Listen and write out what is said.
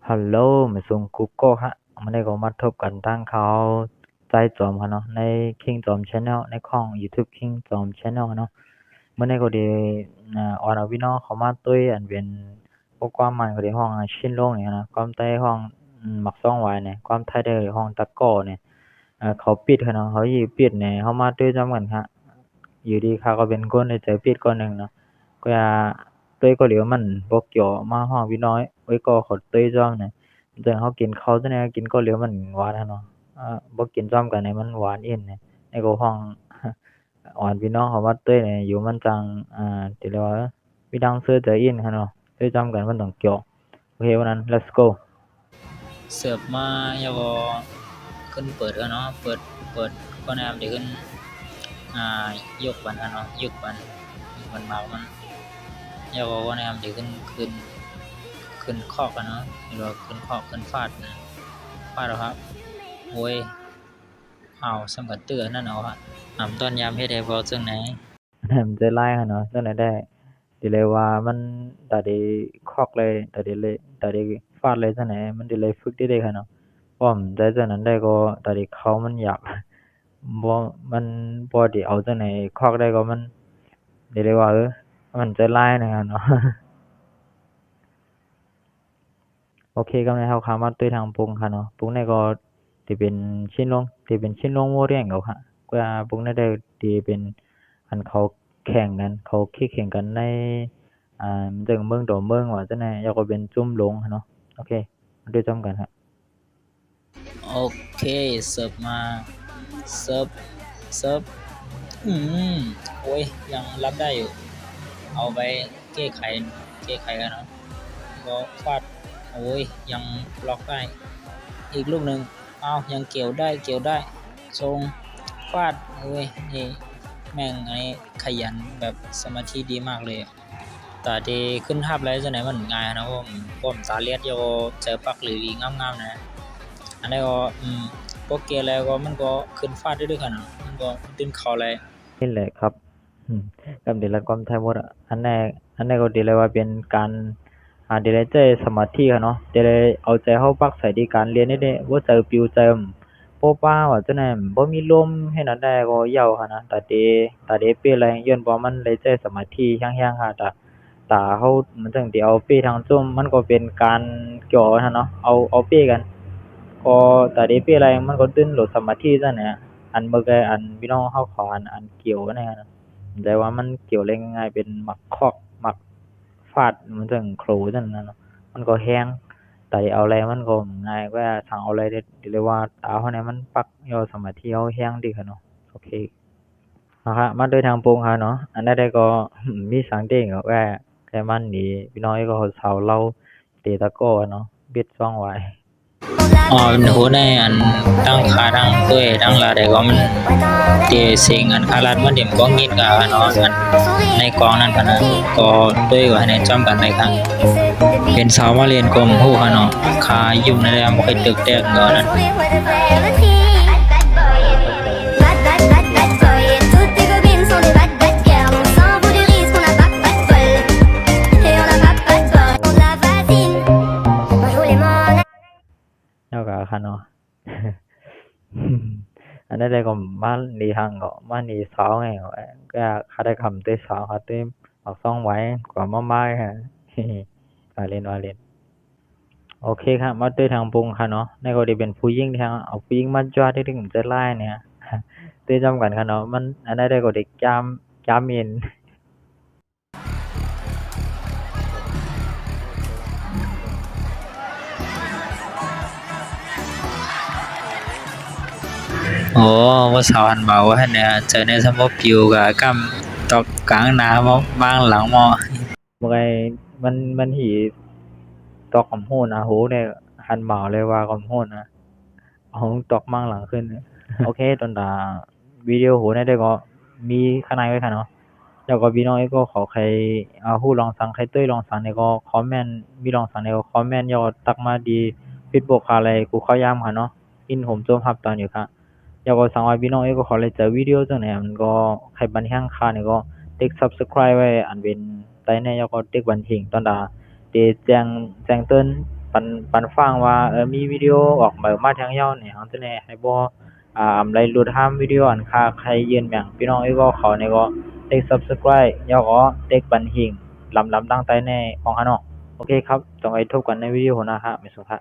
ฮัลโหลมาส่งกูโก้ฮะมันได้ก็มาทบกันทั้งเขาใจจอมค่ะเนาะใน King จอม Channel ในของ YouTube King จอม Channel เนาะมันได้ก็ได้ออนเอาพี่น้องเขามาตุ้ยอันเป็นพวกความมันก็ได้ห้องชิ้นโลงเนี่ยนะความใต้ห้องหมักซ่องไว้เนี่ยความไทยได้ห้องตะก้อเนี่ยเขาปิดค่ะเนาะเขาอยู่ปิดเนี่ยเขามาตุ้ยจำกันฮะอยู่ดีเขาก็เป็นคนในใจปิดคนหนึ่งเนาะก็ตุ้ยก็เหลียวมันบ่เกี่ยวมาห้องพี่น้อยไว้ก็ขอตุ้ยจอมเนี่ย แต่เขากินข้าวจั่งใดกินก๋วยเตี๋ยวมันหวานอะเนาะบ่กินซ้ำกันให้มันหวานเอ็นเนี่ยในก็ฮ้องอ่อนพี่น้องเขาว่าเต้ยเนี่ยอยู่มันจังที่เรียกว่ามีดังเสื้อใจอินค่ะเนาะเต้ยจำกันมันต้องเกี่ยวโอเควันนั้น let's go เสิร์ฟมาแล้วก็ขึ้นเปิดกันเนาะเปิดก็แนมเดี๋ยวขึ้นยกบันกันเนาะยกบันมากมันแล้วก็แนมเดี๋ยวขึ้นคอกกันเนาะหรือว่าขึ้นคอกขึ้นฟาดนะฟาดแล้วครับโอ้ยเอาสำกัดเตือนนั่นเอาฮะตอนยามเฮ็ดได้บ่จังไหน มันจะไล่ค่ะเนาะจั่งใดได้ที่เรียกว่ามันตาได้คอกเลยตาได้ฟาดเลยจั่งใดมันสิเลยฝึกได้ค่ะเนาะพร้อมแต่จั่งนั้นได้ก็ตาได้เข้ามันยากบ่มันบ่ได้เอาจั่งใดคอกได้ก็มันที่เรียกว่ามันใจร้ายนะครับเนาะ โอเคกำลังเฮาเข้ามาตื้อทางปรุงค่ะเนาะปรุงได้ก็ที่เป็นชิ้นลงโมเรียงเอาค่ะกว่าปรุงได้ที่เป็นอันเขาแข่งกันเขาคิดแข่งกันในมันจั่งเมืองต่อเมืองว่าจั่งใดแล้วก็เป็นจุ่มลงค่ะเนาะโอเคมาดูจำกันครับ โอเคเสิร์ฟมาเสิร์ฟเสิร์ฟอืมโอ้ยยังรับได้อยู่เอาไปแก้ไขกันเนาะก็ฟาดโอ้ยยังล็อกได้อีกลูกหนึ่งอ้าวยังเกี่ยวได้ทรงฟาดโอ้ยนี่แม่งไอ้ขยันแบบสมาธิดีมากเลยแต่ที่ขึ้นทับแล้วจะไหนมันง่ายนะผมสาเลียดโยเจอปักหรืองามๆนะอันนี้ก็โปเกแล้วก็มันก็ขึ้นฟาดได้ด้วยกันนะมันก็ดึงเขาเลย นี่แหละครับกับเดลกรรมไทยหมดอะอันแรกก็ดีเลยว่าเป็นการดีเลยใจสมาธิค่ะเนาะดีเลยเอาใจเข้าปักใส่ที่การเรียนนี่เด้บ่ใจปิวใจโปป้าว่าจังได๋บ่มีลมเฮ็ดอันใดก็เหย้าค่ะนะตาเดเปไรย้อนว่ามันเลยใจสมาธิแรงๆค่ะตาเรามันจั่งสิเอาเปทางส้มมันก็เป็นการจ่อค่ะเนาะเอาเปกันก็ตาเดเปไรมันก็ตื่นโหลดสมาธิจังเนี่ย อันเมื่อกี้อันพี่น้องเขาขออันเกี่ยวนะฮะแต่ว่ามันเกี่ยวเล่นง่ายๆเป็นหมักคอกหมักฟาดมันถึงโครจังนั้นเนาะมันก็แห้งแต่เอาอะไรมันก็ง่ายกว่าทางเอาอะไรได้เรียกว่าตาเขาเนี่ยมันปักย่อสมาธิเขาแห้งดีค่ะเนาะโอเคนะครับมาโดยทางปรุงค่ะเนาะอันนั้นได้ก็มีสังเกตว่าแค่มันนี่พี่น้องก็เสาเราเตะตะก้อเนาะเบ็ดซ่องไว้ เป็นโหในอันตั้งค่าตั้งด้วยตั้งลาได้ก็มันเตีสิ่งอันค่ารัดมันเดี๋ยวก็งิดกับเนาะอันในกองนั้นกันนะก็ด้วยว่าในจำกันในครั้งเป็นสาวมาเรียนกรมฮู้ค่ะเนาะค่ายุ่งในแรมบ่เคยตึกแตกก็นั้น Bad, bad, bad, bad boy. Toutes tes copines sont des bad, bad girls. On s'en fout du risque, on a pas de bol. Et on a pas de bol. On la fascine. Moi je voulais m'en aller. แล้วก็ค่ะเนาะ อันนั้นได้ก็มานีหังก็มานีสาวไงก็เขาได้คำเตะสาวเขาเตะออกซ่องไว้กว่ามาไม้ฮะ ว่าเล่นโอเคครับมาด้วยทางปรุงค่ะเนาะในก็ได้เป็นผู้หญิงทางเอาผู้หญิงมาจวดได้ถึงจะไล่เนี่ย เตะจำกันค่ะเนาะมันอันนั้นได้ก็ได้จามเย็น โอ้ว่าสาวหันเบาว่าเนี่ยเจอในสมบปิวกับกำตอกกลางหน้ามบ้างหลังมอ บ่ไงมันหีตอกคำโหนะโหเนี่ยหันเหมาเลยว่าคำโหนะเอาตอกมั่งหลังขึ้น โอเคตอนตาวิดีโอโหได้ก็มีข้างในไว้ค่ะเนาะแล้วก็พี่น้องก็ขอใครฮู้ลองสั่งใครเต้ยลองสั่งเนี่ยก็คอมเมนต์มีลองสั่งเนี่ยก็คอมเมนต์ยอดตักมาดีฟีดแบ็กอะไรกูเข้ายามค่ะเนาะอินผมโจมรับตอนอยู่ค่ะแล้วก็สั่งว่าพี่น้องก็ขอเลยเจอวิดีโอจังไหนมันก็ใครบันแห่งค่าเนี่ยก็ติ๊ก Subscribe ไว้อันเป็นใต้ในแล้วก็ติ๊กบันทิงตอนตาเตแจ้งเตือน ปันฟังว่ามีวิดีโอออกมาทางยาวนี่เฮาจะแน่ให้บ่อำไลหลุดห้ามวิดีโออันค่าใครยืนแหม่งพี่น้องเอ้ยก็เขานี่ก็ติ๊ก Subscribe ยอก็ติ๊กปันหิงลำตั้งใต้แน่ของเฮาเนาะโอเคครับต้องไปพบกันในวิดีโอหน้าครับมิสุภา